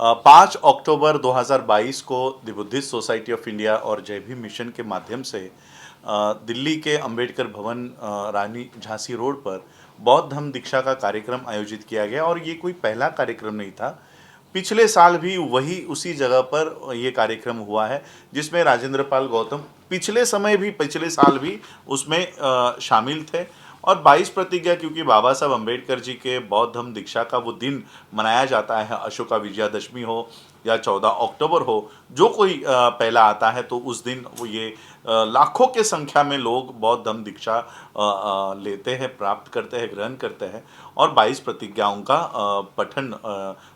5 अक्टूबर 2022 को the Buddhist society of India और जय भीम मिशन के माध्यम से दिल्ली के अंबेडकर भवन रानी झांसी रोड पर बौद्ध धम्म दीक्षा का कार्यक्रम आयोजित किया गया। और ये कोई पहला कार्यक्रम नहीं था, पिछले साल भी वही उसी जगह पर ये कार्यक्रम हुआ है, जिसमें राजेंद्र पाल गौतम पिछले साल भी उसमें शामिल थे। और 22 प्रतिज्ञा, क्योंकि बाबा साहब अम्बेडकर जी के बौद्ध धम्म दीक्षा का वो दिन मनाया जाता है, अशोका विजयादशमी हो या 14 अक्टूबर हो, जो कोई पहला आता है, तो उस दिन वो ये लाखों के संख्या में लोग बौद्ध धम्म दीक्षा लेते हैं, प्राप्त करते हैं, ग्रहण करते हैं। और 22 प्रतिज्ञाओं का पठन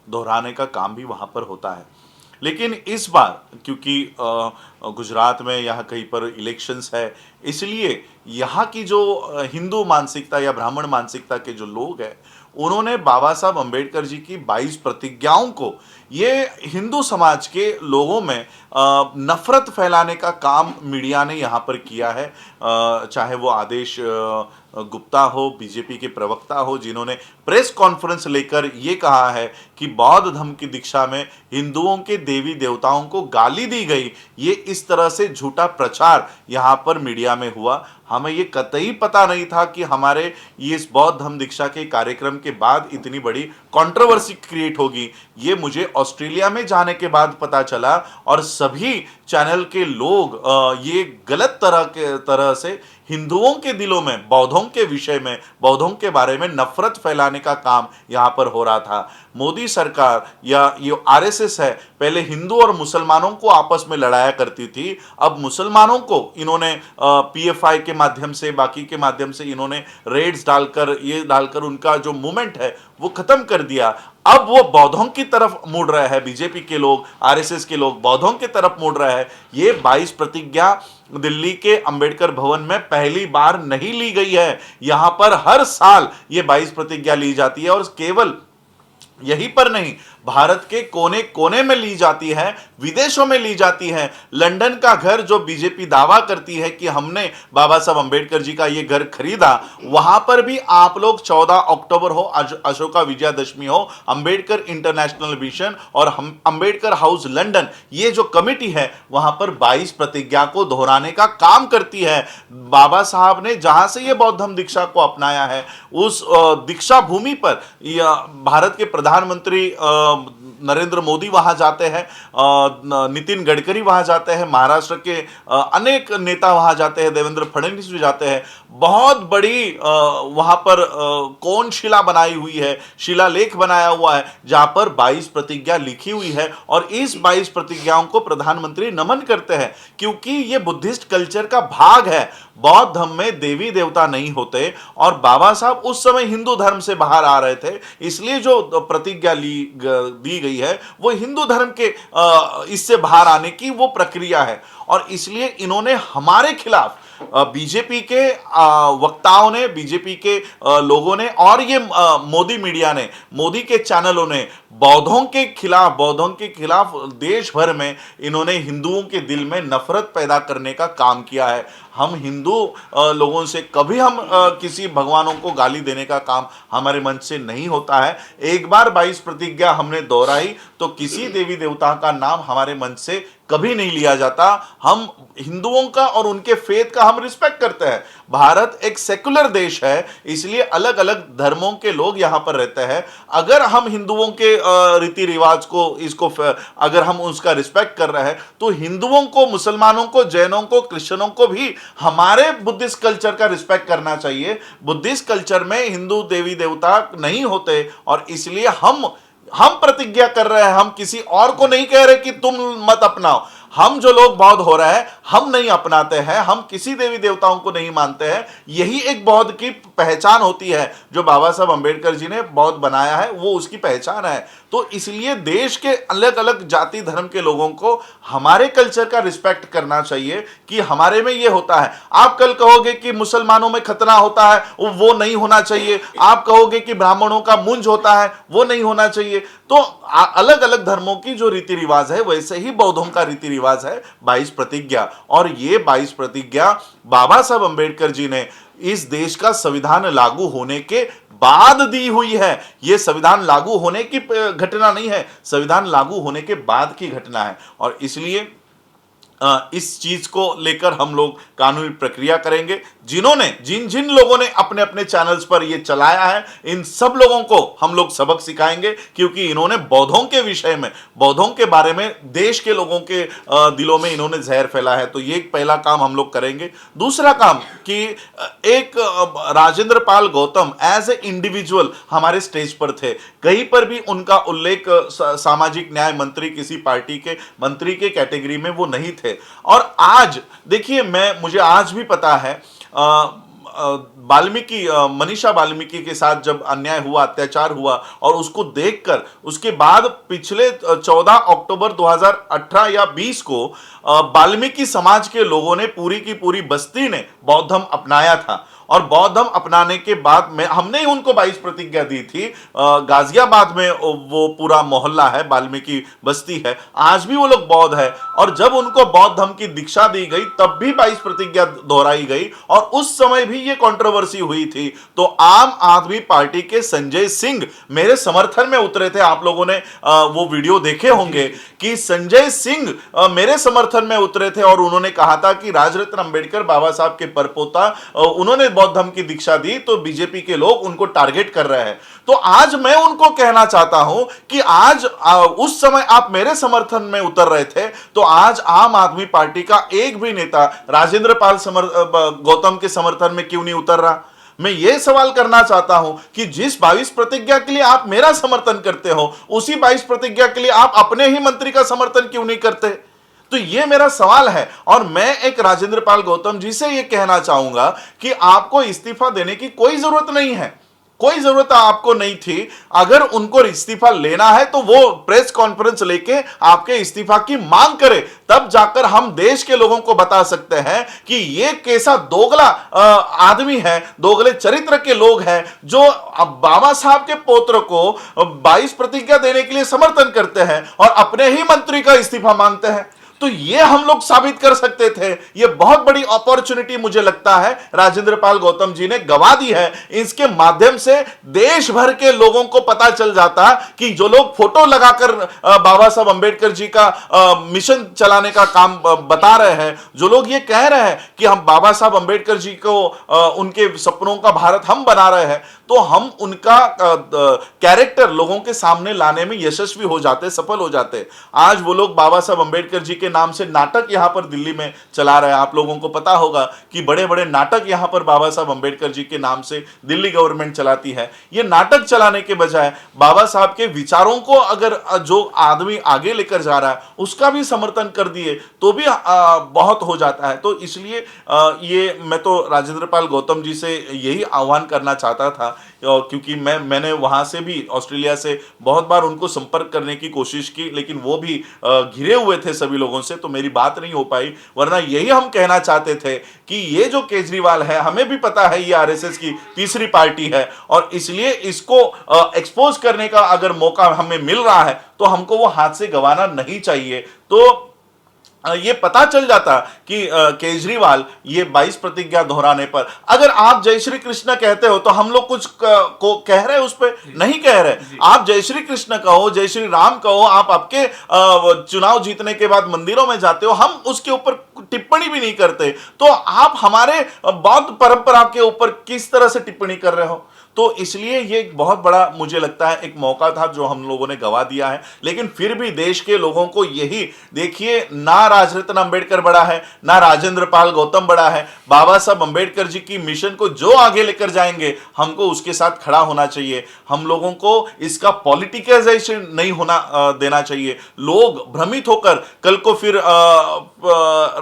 दोहराने का काम भी वहाँ पर होता है। लेकिन इस बार क्योंकि गुजरात में यहाँ कहीं पर इलेक्शंस है, इसलिए यहाँ की जो हिंदू मानसिकता या ब्राह्मण मानसिकता के जो लोग हैं, उन्होंने बाबा साहब अम्बेडकर जी की 22 प्रतिज्ञाओं को ये हिंदू समाज के लोगों में नफरत फैलाने का काम मीडिया ने यहाँ पर किया है। चाहे वो आदेश गुप्ता हो, बीजेपी के प्रवक्ता हो, जिन्होंने प्रेस कॉन्फ्रेंस लेकर ये कहा है कि बौद्ध धर्म की दीक्षा में हिंदुओं के देवी देवताओं को गाली दी गई, ये इस तरह से झूठा प्रचार यहाँ पर मीडिया में हुआ। हमें ये कतई पता नहीं था कि हमारे ये इस बौद्ध धम्म दीक्षा के कार्यक्रम के बाद इतनी बड़ी कंट्रोवर्सी क्रिएट होगी। ये मुझे ऑस्ट्रेलिया में जाने के बाद पता चला, और सभी चैनल के लोग ये गलत तरह से हिंदुओं के दिलों में बौद्धों के विषय में, बौद्धों के बारे में नफरत फैलाने का काम यहाँ पर हो रहा था। मोदी सरकार या ये आरएसएस है, पहले हिंदू और मुसलमानों को आपस में लड़ाया करती थी, अब मुसलमानों को इन्होंने पीएफआई के माध्यम से, बाकी के माध्यम से इन्होंने रेड्स डालकर उनका जो मूवमेंट है वो खत्म कर दिया। अब वो बौद्धों की तरफ मुड़ रहे हैं, बीजेपी के लोग, आरएसएस के लोग बौद्धों की तरफ मुड़ रहे हैं। ये 22 प्रतिज्ञा दिल्ली के अंबेडकर भवन में पहली बार नहीं ली गई है। यहां पर हर साल ये 22 प्रतिज्ञा ली जाती है, और केवल यहीं पर नहीं, भारत के कोने कोने में ली जाती है, विदेशों में ली जाती है। लंदन का घर जो बीजेपी दावा करती है कि हमने बाबा साहब अम्बेडकर जी का ये घर खरीदा, वहां पर भी आप लोग 14 अक्टूबर हो, अशोका विजयादशमी हो, अंबेडकर इंटरनेशनल मिशन और अंबेडकर हाउस लंदन, ये जो कमेटी है वहां पर 22 प्रतिज्ञा को दोहराने का काम करती है। बाबा साहब ने जहां से ये बौद्ध धम्म दीक्षा को अपनाया है, उस दीक्षा भूमि पर भारत के प्रधानमंत्री नरेंद्र मोदी वहां जाते हैं, नितिन गडकरी वहां जाते हैं, महाराष्ट्र के अनेक नेता वहां जाते हैं, देवेंद्र फडणवीस भी जाते हैं। बहुत बड़ी वहां पर कोनशिला बनाई हुई है, शिलालेख बनाया हुआ है, जहां पर 22 प्रतिज्ञा लिखी हुई है। और इस 22 प्रतिज्ञाओं को प्रधानमंत्री नमन करते हैं, क्योंकि ये बुद्धिस्ट कल्चर का भाग है। बौद्ध धर्म में देवी देवता नहीं होते, और बाबा साहब उस समय हिंदू धर्म से बाहर आ रहे थे, इसलिए जो प्रतिज्ञा दी गई है वो हिंदू धर्म के इससे बाहर आने की वो प्रक्रिया है। और इसलिए इन्होंने हमारे खिलाफ बीजेपी के वक्ताओं ने, बीजेपी के लोगों ने, और ये मोदी मीडिया ने, मोदी के चैनलों ने बौद्धों के खिलाफ देश भर में इन्होंने हिंदुओं के दिल में नफरत पैदा करने का काम किया है। हम हिंदू लोगों से कभी हम किसी भगवानों को गाली देने का काम हमारे मन से नहीं होता है। एक बार 22 प्रतिज्ञा हमने दोहराई तो किसी देवी देवता का नाम हमारे मन से कभी नहीं लिया जाता। हम हिंदुओं का और उनके फेथ का हम रिस्पेक्ट करते हैं। भारत एक सेकुलर देश है, इसलिए अलग अलग धर्मों के लोग यहां पर रहते हैं। अगर हम हिंदुओं के रीति रिवाज को अगर हम उसका रिस्पेक्ट कर रहे हैं, तो हिंदुओं को, मुसलमानों को, जैनों को, क्रिश्चियनों को भी हमारे बुद्धिस्ट कल्चर का रिस्पेक्ट करना चाहिए। बुद्धिस्ट कल्चर में हिंदू देवी देवता नहीं होते, और इसलिए हम प्रतिज्ञा कर रहे हैं। हम किसी और को नहीं कह रहे कि तुम मत अपनाओ। हम जो लोग बौद्ध हो रहे हैं, हम नहीं अपनाते हैं, हम किसी देवी देवताओं को नहीं मानते हैं। यही एक बौद्ध की पहचान होती है, जो बाबा साहब अम्बेडकर जी ने बौद्ध बनाया है, वो उसकी पहचान है। तो इसलिए देश के अलग अलग जाति धर्म के लोगों को हमारे कल्चर का रिस्पेक्ट करना चाहिए कि हमारे में ये होता है। आप कल कहोगे कि मुसलमानों में खतना होता है, वो नहीं होना चाहिए। आप कहोगे कि ब्राह्मणों का मुंज होता है, वो नहीं होना चाहिए। तो अलग अलग धर्मों की जो रीति रिवाज है, वैसे ही बौद्धों का रीति रिवाज है 22 प्रतिज्ञा। और ये 22 प्रतिज्ञा बाबा साहब अम्बेडकर जी ने इस देश का संविधान लागू होने के बाद दी हुई है। यह संविधान लागू होने की घटना नहीं है, संविधान लागू होने के बाद की घटना है। और इसलिए इस चीज को लेकर हम लोग कानूनी प्रक्रिया करेंगे। जिन जिन लोगों ने अपने अपने चैनल्स पर यह चलाया है, इन सब लोगों को हम लोग सबक सिखाएंगे, क्योंकि इन्होंने बौद्धों के विषय में, बौद्धों के बारे में देश के लोगों के दिलों में इन्होंने जहर फैला है। तो ये पहला काम हम लोग करेंगे। दूसरा काम कि एक Rajendra Pal Gautam as a individual हमारे स्टेज पर थे, कहीं पर भी उनका उल्लेख सामाजिक न्याय मंत्री, किसी पार्टी के मंत्री के कैटेगरी में वो नहीं थे। और आज देखिए, मुझे आज भी पता है वाल्मीकि, मनीषा वाल्मीकि के साथ जब अन्याय हुआ, अत्याचार हुआ, और उसको देखकर उसके बाद पिछले 14 अक्टूबर 2018 या 20 को वाल्मीकि समाज के लोगों ने, पूरी की पूरी बस्ती ने बौद्ध धर्म अपनाया था। और बौद्ध धर्म अपनाने के बाद में हमने ही उनको 22 प्रतिज्ञा दी थी। गाजियाबाद में वो पूरा मोहल्ला है, वाल्मीकि बस्ती है, आज भी वो लोग बौद्ध है। और जब उनको बौद्ध धर्म की दीक्षा दी गई तब भी 22 प्रतिज्ञा दोहराई गई, और उस समय भी ये कंट्रोवर्सी हुई थी। तो आम आदमी पार्टी के संजय सिंह मेरे समर्थन में उतरे थे। आप लोगों ने वो वीडियो देखे होंगे कि संजय सिंह मेरे समर्थन में उतरे थे, और उन्होंने कहा था कि राजरत्न अंबेडकर बाबा साहब के परपोता, उन्होंने बौद्ध धर्म की दीक्षा दी, तो बीजेपी के लोग उनको टारगेट कर रहे हैं। तो आज मैं उनको कहना चाहता हूं कि आज उस समय आप मेरे समर्थन में उतर रहे थे, तो आज आम आदमी पार्टी का एक भी नेता राजेंद्र पाल गौतम के समर्थन में क्यों नहीं उतर रहा? मैं यह सवाल करना चाहता हूं कि जिस 22 प्रतिज्ञा के लिए आप मेरा समर्थन करते हो, उसी 22 प्रतिज्ञा के लिए आप अपने ही मंत्री का समर्थन क्यों नहीं करते? तो ये मेरा सवाल है। और मैं एक राजेंद्र पाल गौतम जी से ये कहना चाहूंगा कि आपको इस्तीफा देने की कोई जरूरत नहीं है, कोई जरूरत आपको नहीं थी। अगर उनको इस्तीफा लेना है तो वो प्रेस कॉन्फ्रेंस लेके आपके इस्तीफा की मांग करे, तब जाकर हम देश के लोगों को बता सकते हैं कि ये कैसा दोगला आदमी है, दोगले चरित्र के लोग हैं, जो अब बाबा साहब के पौत्र को 22 प्रतिज्ञा देने के लिए समर्थन करते हैं और अपने ही मंत्री का इस्तीफा मांगते हैं। तो ये हम लोग साबित कर सकते थे। ये बहुत बड़ी अपॉर्चुनिटी मुझे लगता है राजेंद्र पाल गौतम जी ने गवा दी है। इसके माध्यम से देश भर के लोगों को पता चल जाता कि जो लोग फोटो लगाकर बाबा साहब अंबेडकर जी का मिशन चलाने का काम बता रहे हैं, जो लोग ये कह रहे हैं कि हम बाबा साहब अंबेडकर जी को उनके सपनों का भारत हम बना रहे हैं, तो हम उनका कैरेक्टर लोगों के सामने लाने में यशस्वी हो जाते, सफल हो जाते। आज वो लोग बाबा साहब अंबेडकर जी के नाम से नाटक यहां पर दिल्ली में चला रहे हैं। आप लोगों को पता होगा कि बड़े बड़े नाटक यहां पर बाबा साहब अंबेडकर जी के नाम से दिल्ली गवर्नमेंट चलाती है। ये नाटक चलाने के बजाय बाबा साहब के विचारों को अगर जो आदमी आगे लेकर जा रहा है उसका भी समर्थन कर दिए तो भी बहुत हो जाता है। तो इसलिए ये मैं तो राजेंद्र पाल गौतम जी से यही आह्वान करना चाहता था, क्योंकि मैंने वहां से भी, ऑस्ट्रेलिया से बहुत बार उनको संपर्क करने की कोशिश की, लेकिन वो भी घिरे हुए थे सभी लोगों से, तो मेरी बात नहीं हो पाई। वरना यही हम कहना चाहते थे कि ये जो केजरीवाल है, हमें भी पता है ये आरएसएस की तीसरी पार्टी है, और इसलिए इसको एक्सपोज करने का अगर मौका हमें मिल रहा है तो हमको वो हाथ से गंवाना नहीं चाहिए। तो ये पता चल जाता कि केजरीवाल ये 22 प्रतिज्ञा दोहराने पर, अगर आप जय श्री कृष्ण कहते हो तो हम लोग कुछ को कह रहे हैं, उस पर नहीं कह रहे। आप जय श्री कृष्ण कहो, जय श्री राम कहो, आप आपके चुनाव जीतने के बाद मंदिरों में जाते हो, हम उसके ऊपर टिप्पणी भी नहीं करते। तो आप हमारे बौद्ध परंपरा के ऊपर किस तरह से टिप्पणी कर रहे हो? तो इसलिए ये एक बहुत बड़ा मुझे लगता है एक मौका था जो हम लोगों ने गवा दिया है। लेकिन फिर भी देश के लोगों को यही देखिए, ना राजरत्न अंबेडकर बड़ा है, ना राजेंद्र पाल गौतम बड़ा है। बाबा साहब अंबेडकर जी की मिशन को जो आगे लेकर जाएंगे, हमको उसके साथ खड़ा होना चाहिए। हम लोगों को इसका पॉलिटिकाइजेशन नहीं होना देना चाहिए। लोग भ्रमित होकर कल को फिर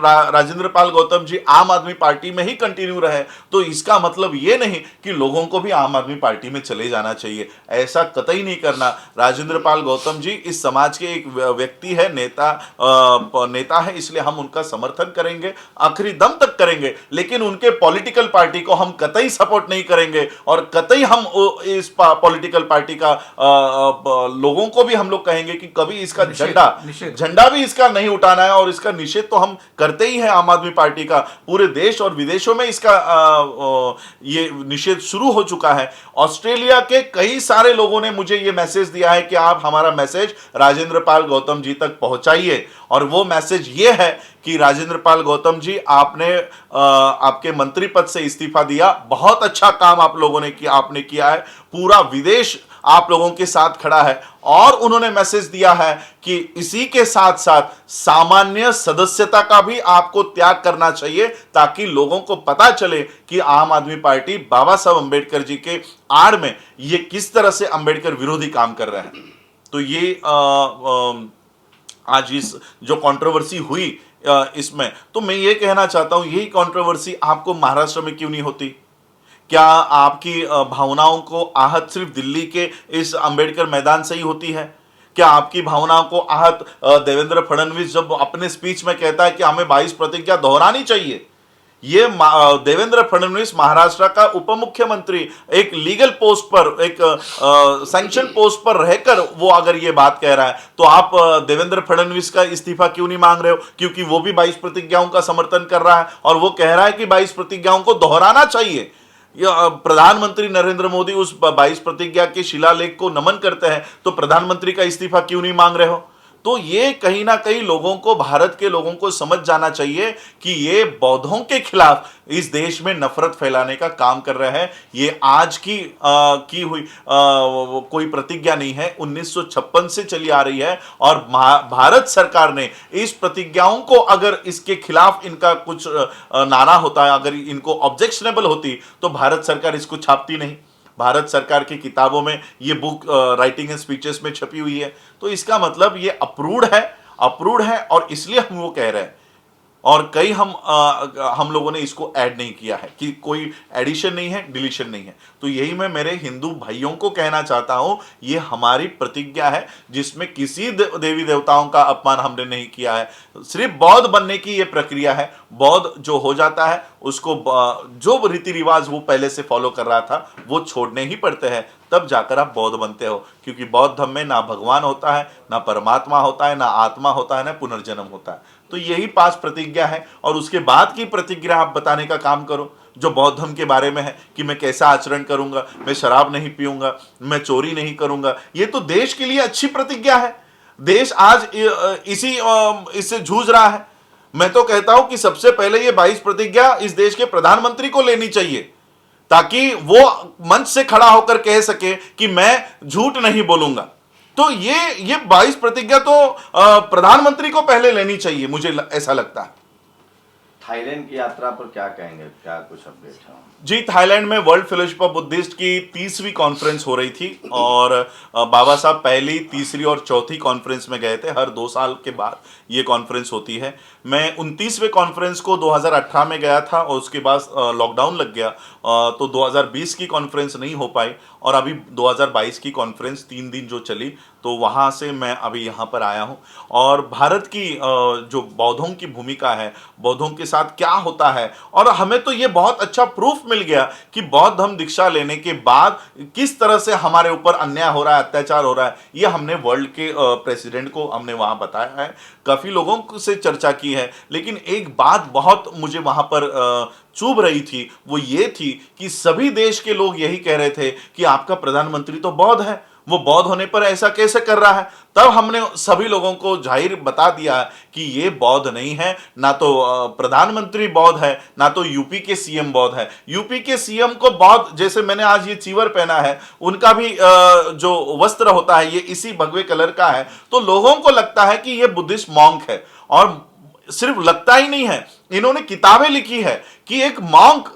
राजेंद्र पाल गौतम जी आम आदमी पार्टी में ही कंटिन्यू रहे, तो इसका मतलब ये नहीं कि लोगों को भी आम आदमी पार्टी में चले जाना चाहिए। ऐसा कतई नहीं करना। राजेंद्र पाल गौतम जी इस समाज के एक व्यक्ति है, नेता है, इसलिए हम उनका समर्थन करेंगे, आखिरी दम तक करेंगे, लेकिन उनके पॉलिटिकल पार्टी को हम कतई सपोर्ट नहीं करेंगे और कतई हम इस पॉलिटिकल पार्टी का लोगों को भी हम लोग कहेंगे कि कभी इसका झंडा भी इसका नहीं उठाना है। और इसका निषेध तो हम करते ही हैं। आम आदमी पार्टी का पूरे देश और विदेशों में इसका ये निषेध शुरू हो चुका है। ऑस्ट्रेलिया के कई सारे लोगों ने मुझे ये मैसेज दिया है कि आप हमारा मैसेज राजेंद्र पाल गौतम जी तक पहुंचाइए, और वो मैसेज ये है कि राजेंद्र पाल गौतम जी, आपने आपके मंत्री पद से इस्तीफा दिया, बहुत अच्छा काम आप लोगों ने किया, आपने किया है, पूरा विदेश आप लोगों के साथ खड़ा है। और उन्होंने मैसेज दिया है कि इसी के साथ साथ सामान्य सदस्यता का भी आपको त्याग करना चाहिए, ताकि लोगों को पता चले कि आम आदमी पार्टी बाबा साहब अंबेडकर जी के आड़ में ये किस तरह से अंबेडकर विरोधी काम कर रहे हैं। तो ये आज इस जो कंट्रोवर्सी हुई इसमें, तो मैं ये कहना चाहता हूं, यही कंट्रोवर्सी आपको महाराष्ट्र में क्यों नहीं होती? क्या आपकी भावनाओं को आहत सिर्फ दिल्ली के इस अंबेडकर मैदान से ही होती है? क्या आपकी भावनाओं को आहत देवेंद्र फडणवीस जब अपने स्पीच में कहता है कि हमें 22 प्रतिज्ञा दोहरानी चाहिए? ये देवेंद्र फडणवीस महाराष्ट्र का उप मुख्यमंत्री, एक लीगल पोस्ट पर, एक सैंक्शन पोस्ट पर रहकर वो अगर ये बात कह रहा है, तो आप देवेंद्र फडणवीस का इस्तीफा क्यों नहीं मांग रहे हो? क्योंकि वो भी 22 प्रतिज्ञाओं का समर्थन कर रहा है और वो कह रहा है कि 22 प्रतिज्ञाओं को दोहराना चाहिए। प्रधानमंत्री नरेंद्र मोदी उस 22 प्रतिज्ञा के शिलालेख को नमन करते हैं, तो प्रधानमंत्री का इस्तीफा क्यों नहीं मांग रहे हो? तो ये कहीं ना कहीं लोगों को, भारत के लोगों को समझ जाना चाहिए कि ये बौद्धों के खिलाफ इस देश में नफरत फैलाने का काम कर रहे हैं। ये आज की हुई कोई प्रतिज्ञा नहीं है, 1956 से चली आ रही है। और भारत सरकार ने इस प्रतिज्ञाओं को, अगर इसके खिलाफ इनका कुछ नारा होता है, अगर इनको ऑब्जेक्शनेबल होती, तो भारत सरकार इसको छापती नहीं। भारत सरकार की किताबों में ये बुक राइटिंग एंड स्पीचेस में छपी हुई है। तो इसका मतलब ये अप्रूव्ड है और इसलिए हम वो कह रहे हैं। और कई हम लोगों ने इसको ऐड नहीं किया है, कि कोई एडिशन नहीं है, डिलीशन नहीं है। तो यही मैं मेरे हिंदू भाइयों को कहना चाहता हूं, ये हमारी प्रतिज्ञा है जिसमें किसी देवी देवताओं का अपमान हमने नहीं किया है। सिर्फ बौद्ध बनने की ये प्रक्रिया है। बौद्ध जो हो जाता है, उसको जो रीति रिवाज वो पहले से फॉलो कर रहा था वो छोड़ने ही पड़ते हैं, तब जाकर आप बौद्ध बनते हो। क्योंकि बौद्ध धर्म में ना भगवान होता है, ना परमात्मा होता है, ना आत्मा होता है, ना पुनर्जन्म होता है। तो यही 5 प्रतिज्ञा है। और उसके बाद की प्रतिज्ञा आप बताने का काम करो, जो बौद्ध धर्म के बारे में है, कि मैं कैसा आचरण करूंगा, मैं शराब नहीं पीऊंगा, मैं चोरी नहीं करूंगा। ये तो देश के लिए अच्छी प्रतिज्ञा है। देश आज इससे जूझ रहा है। मैं तो कहता हूं कि सबसे पहले ये 22 प्रतिज्ञा इस देश के प्रधानमंत्री को लेनी चाहिए, ताकि वो मंच से खड़ा होकर कह सके कि मैं झूठ नहीं बोलूंगा। तो ये 22 प्रतिज्ञा तो प्रधानमंत्री को पहले लेनी चाहिए, मुझे ऐसा लगता है। थाईलैंड की यात्रा पर क्या कहेंगे, क्या कुछ अपडेट है? जी, थाईलैंड में वर्ल्ड फेलोशिप ऑफ बुद्धिस्ट की 30वीं कॉन्फ्रेंस हो रही थी और बाबा साहब पहली, तीसरी और चौथी कॉन्फ्रेंस में गए थे। हर 2 साल के बाद ये कॉन्फ्रेंस होती है। मैं 29वें कॉन्फ्रेंस को 2018 में गया था और उसके बाद लॉकडाउन लग गया, तो 2020 की कॉन्फ्रेंस नहीं हो पाई। और अभी 2022 की कॉन्फ्रेंस 3 दिन जो चली, तो वहाँ से मैं अभी यहाँ पर आया हूँ। और भारत की जो बौद्धों की भूमिका है, बौद्धों के साथ क्या होता है, और हमें तो ये बहुत अच्छा प्रूफ मिल गया कि बौद्ध धर्म दीक्षा लेने के बाद किस तरह से हमारे ऊपर अन्याय हो रहा है, अत्याचार हो रहा है। ये हमने वर्ल्ड के प्रेसिडेंट को हमने वहाँ बताया है, काफ़ी लोगों से चर्चा की है। लेकिन एक बात बहुत मुझे वहाँ पर चुभ रही थी, वो ये थी कि सभी देश के लोग यही कह रहे थे कि आपका प्रधानमंत्री तो बौद्ध है, वो बौद्ध होने पर ऐसा कैसे कर रहा है। तब हमने सभी लोगों को जाहिर बता दिया कि ये बौद्ध नहीं है, ना तो प्रधानमंत्री बौद्ध है, ना तो यूपी के सीएम बौद्ध है। यूपी के सीएम को बौद्ध, जैसे मैंने आज ये चीवर पहना है, उनका भी जो वस्त्र होता है ये इसी भगवे कलर का है, तो लोगों को लगता है कि ये बुद्धिस्ट मॉन्क है। और सिर्फ लगता ही नहीं है, इन्होंने किताबें लिखी है कि एक मॉन्क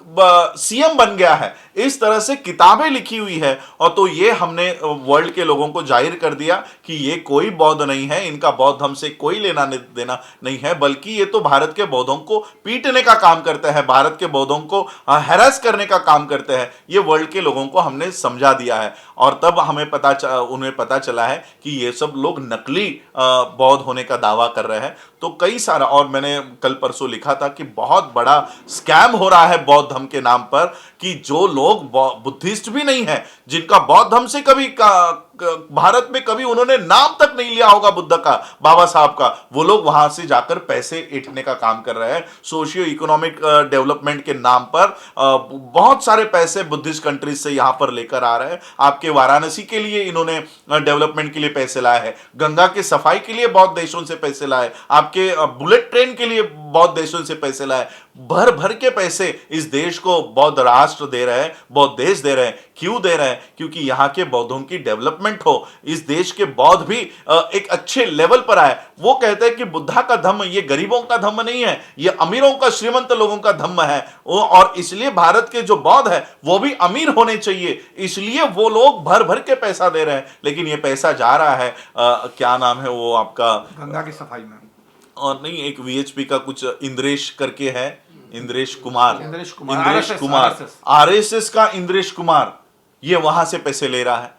सीएम बन गया है, इस तरह से किताबें लिखी हुई है। और तो ये हमने वर्ल्ड के लोगों को जाहिर कर दिया कि ये कोई बौद्ध नहीं है, इनका बौद्ध धर्म से कोई लेना देना नहीं है, बल्कि ये तो भारत के बौद्धों को पीटने का काम करते हैं, भारत के बौद्धों को हैरेस करने का काम करते हैं। ये वर्ल्ड के लोगों को हमने समझा दिया है। और तब हमें उन्हें पता चला है कि ये सब लोग नकली बौद्ध होने का दावा कर रहे हैं। तो कई सारा, और मैंने कल परसों लिखा था कि बहुत बड़ा स्कैम हो रहा है बौद्ध धर्म के नाम पर, कि जो लोग बुद्धिस्ट भी नहीं है, जिनका बौद्ध धर्म से कभी भारत में कभी उन्होंने नाम तक नहीं लिया होगा बुद्ध का, बाबा साहब का, वो लोग वहां से जाकर पैसे ऐंठने का काम कर रहे हैं। सोशियो इकोनॉमिक डेवलपमेंट के नाम पर बहुत सारे पैसे बुद्धिस्ट कंट्रीज से यहां पर लेकर आ रहे हैं। आपके वाराणसी के लिए इन्होंने डेवलपमेंट के लिए पैसे लाए हैं, गंगा की सफाई के लिए बहुत देशों से पैसे लाए, आपके बुलेट ट्रेन के लिए बहुत देशों से पैसे लाए, भर भर के पैसे इस देश को बौद्ध राष्ट्र दे रहे हैं, बौद्ध देश दे रहे हैं। क्यों दे रहे हैं? क्योंकि यहां के बौद्धों की डेवलपमेंट हो, इस देश के बौद्ध भी एक अच्छे लेवल पर आए। वो कहते हैं कि बुद्धा का धम्म ये गरीबों का धम्म नहीं है, ये अमीरों का, श्रीमंत लोगों का धम्म है। और इसलिए भारत के जो बौद्ध है वो भी अमीर होने चाहिए, इसलिए वो लोग भर भर के पैसा दे रहे हैं। लेकिन ये पैसा जा रहा है क्या नाम है वो आपका, गंगा की सफाई में, और नहीं, एक वीएचपी का कुछ इंद्रेश करके है, इंद्रेश कुमार, RSS आरएसएस का इंद्रेश कुमार, ये वहां से पैसे ले रहा है।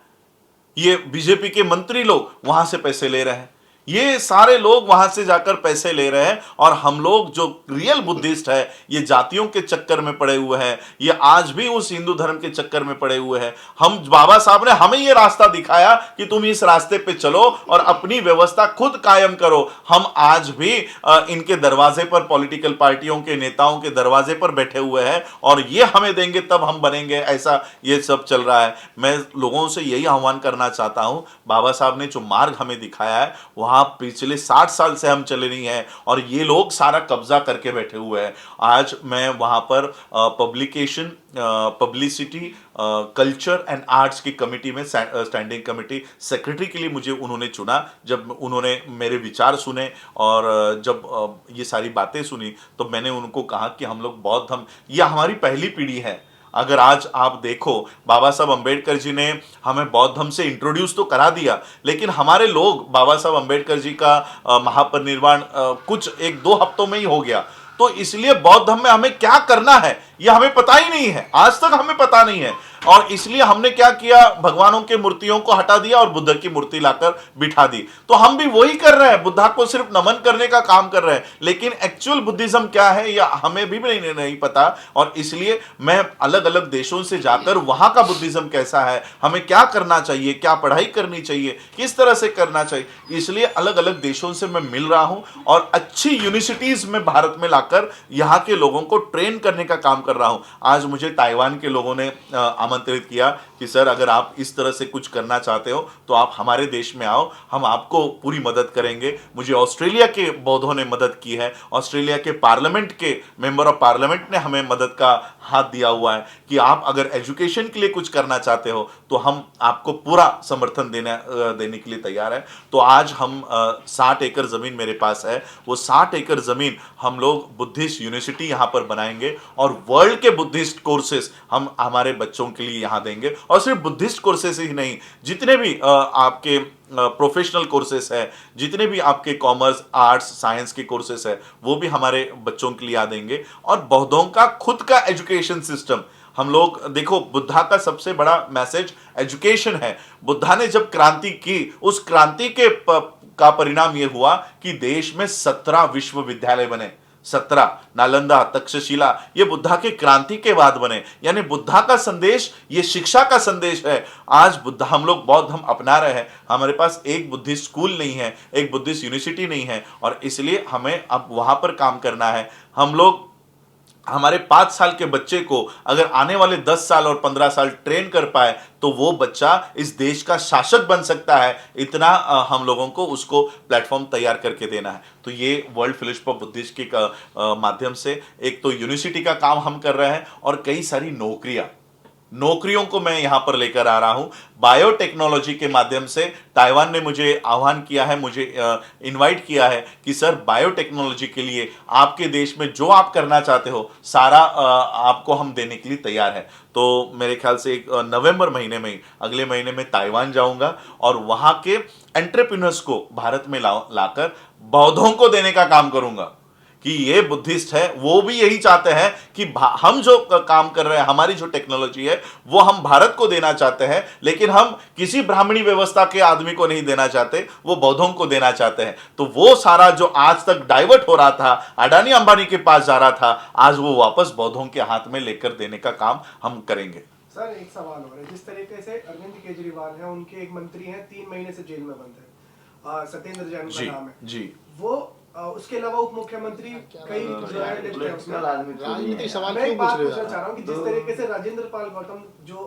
ये बीजेपी के मंत्री लोग वहां से पैसे ले रहे हैं, ये सारे लोग वहां से जाकर पैसे ले रहे हैं। और हम लोग जो रियल बुद्धिस्ट है, ये जातियों के चक्कर में पड़े हुए हैं, ये आज भी उस हिंदू धर्म के चक्कर में पड़े हुए हैं। हम, बाबा साहब ने हमें ये रास्ता दिखाया कि तुम इस रास्ते पे चलो और अपनी व्यवस्था खुद कायम करो। हम आज भी इनके दरवाजे पर, पॉलिटिकल पार्टियों के नेताओं के दरवाजे पर बैठे हुए हैं, और ये हमें देंगे तब हम बनेंगे, ऐसा ये सब चल रहा है। मैं लोगों से यही आह्वान करना चाहता हूं, बाबा साहब ने जो मार्ग हमें दिखाया है वहां पिछले 60 साल से हम चले नहीं हैं, और ये लोग सारा कब्जा करके बैठे हुए हैं। आज मैं वहां पर publication, publicity, culture and arts की कमेटी में, स्टैंडिंग कमेटी सेक्रेटरी के लिए मुझे उन्होंने चुना। जब उन्होंने मेरे विचार सुने और जब ये सारी बातें सुनी, तो मैंने उनको कहा कि हम लोग बौद्ध धर्म, यह हमारी पहली पीढ़ी है। अगर आज आप देखो, बाबा साहब अंबेडकर जी ने हमें बौद्ध धर्म से इंट्रोड्यूस तो करा दिया, लेकिन हमारे लोग, बाबा साहब अंबेडकर जी का महापरिनिर्वाण कुछ 1-2 हफ्तों में ही हो गया। तो इसलिए बौद्ध धर्म में हमें क्या करना है यह हमें पता ही नहीं है, आज तक हमें पता नहीं है। और इसलिए हमने क्या किया, भगवानों के मूर्तियों को हटा दिया और बुद्ध की मूर्ति लाकर बिठा दी। तो हम भी वही कर रहे हैं, बुद्धा को सिर्फ नमन करने का काम कर रहे हैं, लेकिन एक्चुअल बुद्धिज्म क्या है यह हमें भी नहीं पता। और इसलिए मैं अलग अलग देशों से जाकर वहां का बुद्धिज्म कैसा है, हमें क्या करना चाहिए, क्या पढ़ाई करनी चाहिए, किस तरह से करना चाहिए, इसलिए अलग अलग देशों से मैं मिल रहा हूं और अच्छी यूनिवर्सिटीज में भारत में लाकर यहां के लोगों को ट्रेन करने का काम कर रहा हूं। आज मुझे ताइवान के लोगों ने आमंत्रित किया कि सर, अगर आप इस तरह से कुछ करना चाहते हो तो आप हमारे देश में आओ, हम आपको पूरी मदद करेंगे। मुझे ऑस्ट्रेलिया के बौद्धों ने मदद की है, ऑस्ट्रेलिया के पार्लियामेंट के मेंबर ऑफ पार्लियामेंट ने हमें मदद का हाथ दिया हुआ है कि आप अगर एजुकेशन के लिए कुछ करना चाहते हो तो हम आपको पूरा समर्थन देने के लिए तैयार है। तो आज हम 60 एकड़ जमीन मेरे पास है, वो 60 एकड़ जमीन हम लोग बुद्धिस्ट यूनिवर्सिटी यहाँ पर बनाएंगे और वर्ल्ड के बुद्धिस्ट कोर्सेस हम हमारे बच्चों के लिए यहाँ देंगे। और सिर्फ बुद्धिस्ट कोर्सेस ही नहीं, जितने भी आपके प्रोफेशनल कोर्सेस है, जितने भी आपके कॉमर्स, आर्ट्स, साइंस के कोर्सेस है, वो भी हमारे बच्चों के लिए आ देंगे। और बौद्धों का खुद का एजुकेशन सिस्टम हम लोग, देखो, बुद्धा का सबसे बड़ा मैसेज एजुकेशन है। बुद्धा ने जब क्रांति की, उस क्रांति के का परिणाम यह हुआ कि देश में 17 विश्वविद्यालय बने, 17, नालंदा, तक्षशिला, ये बुद्धा के क्रांति के बाद बने। यानी बुद्धा का संदेश, ये शिक्षा का संदेश है। आज बुद्धा, हम लोग बौद्ध हम अपना रहे हैं, हमारे पास एक बुद्धिस्ट स्कूल नहीं है, एक बुद्धिस्ट यूनिवर्सिटी नहीं है, और इसलिए हमें अब वहां पर काम करना है। हम लोग हमारे 5 साल के बच्चे को अगर आने वाले 10 साल और 15 साल ट्रेन कर पाए तो वो बच्चा इस देश का शासक बन सकता है। इतना हम लोगों को उसको प्लेटफॉर्म तैयार करके देना है। तो ये वर्ल्ड फेलोशिप ऑफ बुद्धिस्ट के माध्यम से एक तो यूनिवर्सिटी का काम हम कर रहे हैं और कई सारी नौकरियां, नौकरियों को मैं यहां पर लेकर आ रहा हूं। बायोटेक्नोलॉजी के माध्यम से ताइवान ने मुझे आह्वान किया है, मुझे इनवाइट किया है कि सर बायोटेक्नोलॉजी के लिए आपके देश में जो आप करना चाहते हो सारा आपको हम देने के लिए तैयार है। तो मेरे ख्याल से नवंबर महीने में, अगले महीने में ताइवान जाऊंगा और वहां के एंटरप्रेन्योर्स को भारत में लाकर बौद्धों को देने का काम करूंगा कि ये बुद्धिस्ट है, वो भी यही चाहते हैं कि हम जो काम कर रहे हैं, हमारी जो टेक्नोलॉजी है वो हम भारत को देना चाहते हैं, लेकिन हम किसी ब्राह्मणी व्यवस्था के आदमी को नहीं देना चाहते, वो बौद्धों को देना चाहते हैं। तो वो सारा जो आज तक डाइवर्ट हो रहा था, अडानी अंबानी के पास जा रहा था, आज वो वापस बौद्धों के हाथ में लेकर देने का काम हम करेंगे। सर एक सवाल हो रहा है, जिस तरीके से अरविंद केजरीवाल हैं, उनके एक मंत्री हैं 3 महीने से जेल में बंद है, सत्येंद्र जैन का नाम है जी, वो उसके अलावा उप मुख्यमंत्री कई जो है राजनीतिक सवाल मैं क्यों एक बात पूछ रहे पूछना हो? चाह रहा हूँ कि जिस तरीके से राजेंद्र पाल गौतम जो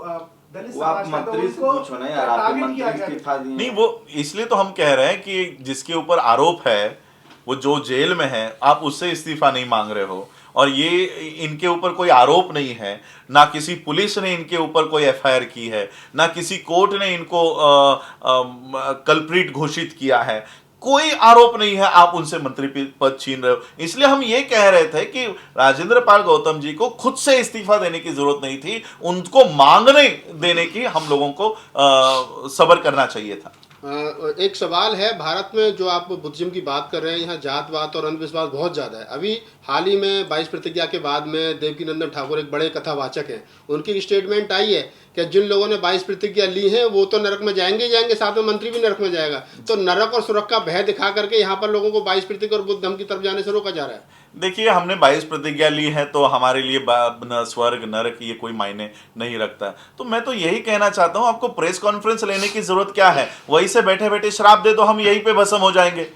दलित वो आप समाज का था, मंत्री से उनको पूछो ना यार, आपके टारगेट मंत्री किया गया। इस्तीफा दिए। नहीं वो इसलिए तो हम कह रहे हैं कि जिसके ऊपर आरोप है, वो जो जेल में है, आप उससे इस्तीफा नहीं मांग रहे हो, और ये इनके ऊपर कोई आरोप नहीं है, ना किसी पुलिस ने इनके ऊपर कोई एफआईआर की है, ना किसी कोर्ट ने इनको कल्प्रिट घोषित किया है, कोई आरोप नहीं है, आप उनसे मंत्री पद छीन रहे हो। इसलिए हम ये कह रहे थे कि राजेंद्र पाल गौतम जी को खुद से इस्तीफा देने की जरूरत नहीं थी, उनको मांगने देने की हम लोगों को सब्र करना चाहिए था। एक सवाल है, भारत में जो आप बुद्धिज्म की बात कर रहे हैं, यहाँ जातवाद और अंधविश्वास बहुत ज़्यादा है। अभी हाल ही में 22 प्रतिज्ञा के बाद में देवकीनंदन ठाकुर एक बड़े कथावाचक हैं, उनकी स्टेटमेंट आई है कि जिन लोगों ने 22 प्रतिज्ञा ली हैं वो तो नरक में जाएंगे ही जाएंगे, साथ में मंत्री भी नरक में जाएगा। तो नरक और सुरख का भय दिखा करके यहाँ पर लोगों को 22 प्रतिज्ञा और बुद्ध धर्म की तरफ जाने से रोका जा रहा है। देखिए, हमने 22 प्रतिज्ञा ली है तो हमारे लिए स्वर्ग नरक ये कोई मायने नहीं रखता। तो मैं तो यही कहना चाहता हूँ, आपको प्रेस कॉन्फ्रेंस लेने की जरूरत क्या है? वहीं से बैठे बैठे श्राप दे दो, हम यहीं पे भस्म हो जाएंगे।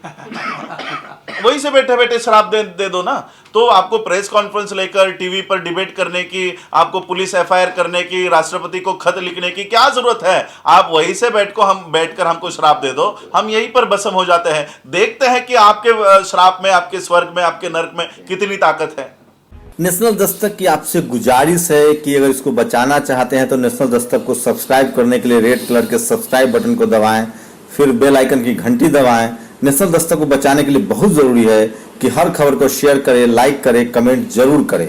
वहीं से बैठे बैठे श्राप दे दो ना। तो आपको प्रेस कॉन्फ्रेंस लेकर टीवी पर डिबेट करने की, आपको पुलिस एफआईआर करने की, राष्ट्रपति को खत लिखने की क्या जरूरत है? आप वहीं से बैठकर हमको श्राप दे दो, हम यहीं पर भस्म हो जाते हैं। देखते हैं कि आपके श्राप में, आपके स्वर्ग में, आपके नरक में कितनी ताकत है। नेशनल दस्तक की आपसे गुजारिश है कि अगर इसको बचाना चाहते हैं तो नेशनल दस्तक को सब्सक्राइब करने के लिए रेड कलर के सब्सक्राइब बटन को दबाएं, फिर बेल आइकन की घंटी दबाएं। नेशनल दस्तक को बचाने के लिए बहुत जरूरी है कि हर खबर को शेयर करें, लाइक करें, कमेंट जरूर करें।